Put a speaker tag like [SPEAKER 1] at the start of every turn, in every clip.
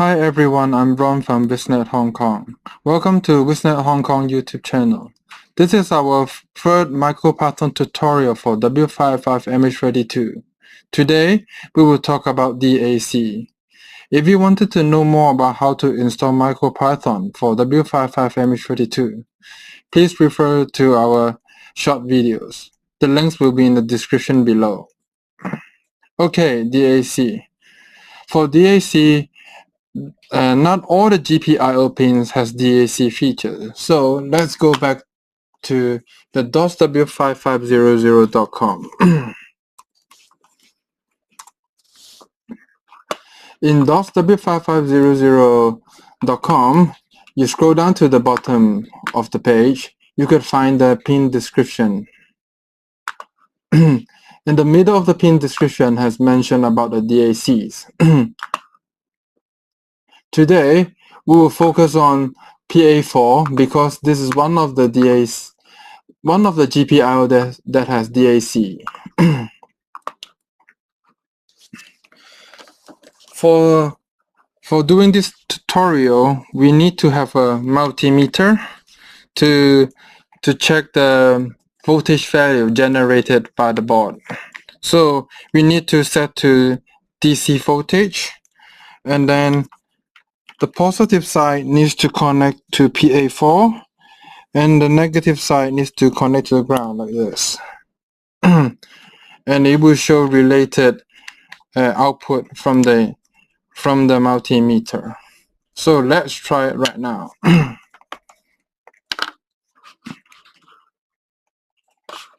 [SPEAKER 1] Hi everyone, I'm Ron from WISNet Hong Kong. Welcome to WISNet Hong Kong YouTube channel. This is our third MicroPython tutorial for W55MH32. Today, we will talk about DAC. If you wanted to know more about how to install MicroPython for W55MH32, please refer to our short videos. The links will be in the description below. Okay, DAC. For DAC, not all the GPIO pins has DAC features. So let's go back to the DOSW5500.com. In DOSW5500.com, you scroll down to the bottom of the page, you could find the pin description. In the middle of the pin description has mentioned about the DACs. Today, we will focus on PA4 because this is one of the GPIO that has DAC. For doing this tutorial, we need to have a multimeter to check the voltage value generated by the board. So we need to set to DC voltage, and then the positive side needs to connect to PA4 and the negative side needs to connect to the ground like this. And it will show related output from the multimeter. So let's try it right now.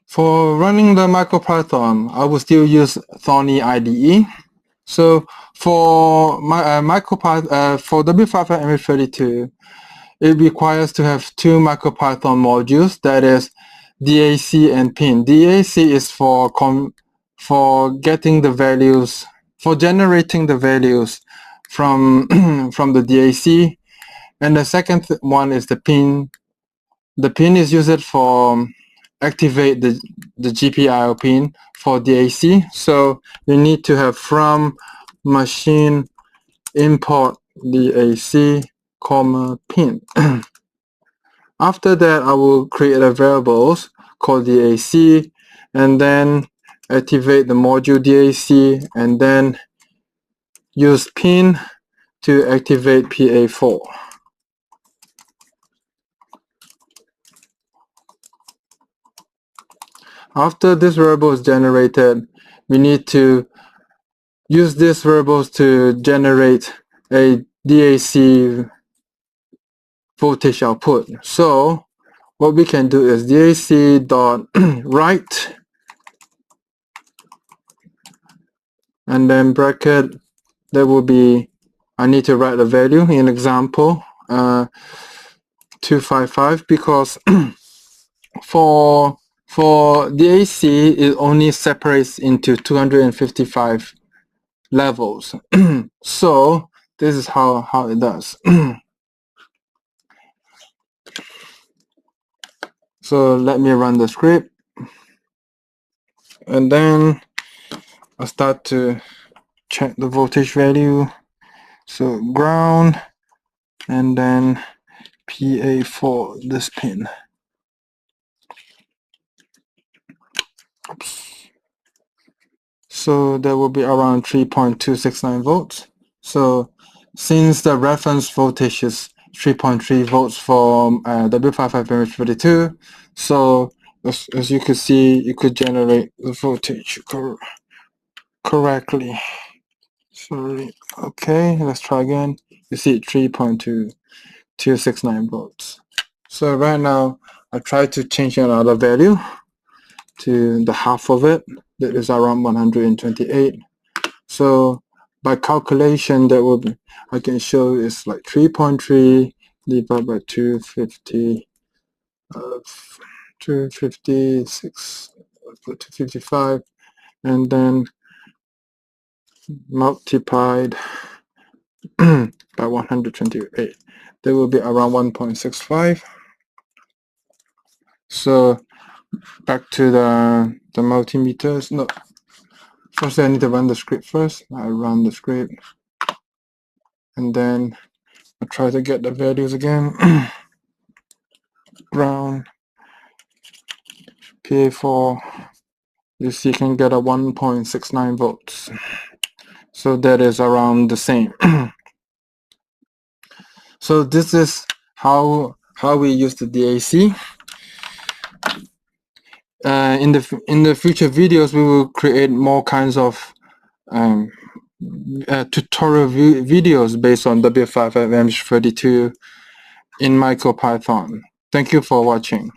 [SPEAKER 1] For running the MicroPython, I will still use Thorny IDE. So for MicroPython, for W55MH32, it requires to have two MicroPython modules, that is DAC and pin. DAC is for getting the values, for generating the values from from the DAC, and the second one is the pin. The pin is used for activate the GPIO pin for DAC. So you need to have from machine import DAC, pin. After that, I will create a variables called DAC and then activate the module DAC and then use pin to activate PA4. After this variable is generated, we need to use these variables to generate a DAC voltage output. So what we can do is DAC dot write and then bracket, there will be, I need to write a value in example 255 because for DAC it only separates into 255 levels. So this is how it does. So let me run the script and then I start to check the voltage value. So ground and then PA4, this pin. Oops. So that will be around 3.269 volts. So since the reference voltage is 3.3 volts for W55MH32, so as you can see, you could generate the voltage correctly. Sorry. Okay, let's try again. You see 3.269 volts. So right now I try to change another value to the half of it, that is around 128. So by calculation, that will be, I can show it's like 3.3 divided by 250, 256, 255, and then multiplied by 128. That will be around 1.65. So back to the multimeters. No, first I need to run the script first. I run the script. and then I'll try to get the values again. Ground, PA4, you see you can get a 1.69 volts. So that is around the same. So this is how we use the DAC. In the future videos, we will create more kinds of tutorial videos based on W5 and MH32 in MicroPython. Thank you for watching.